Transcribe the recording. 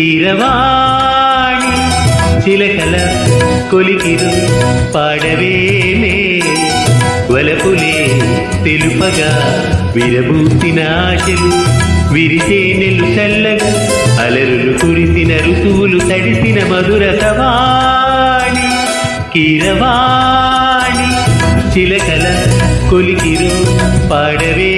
కీరవాణి చిలకల కొలికిరు పాడవేలే వలపులే తెలుపగా విరబూసిన ఆశలు విరిసే నెల్లు చల్లగా అలరులు కురిసిన ఋతువులు తడిసిన మధుర సవాణి కీరవాణి చిలకల కొలికిరు పాడవే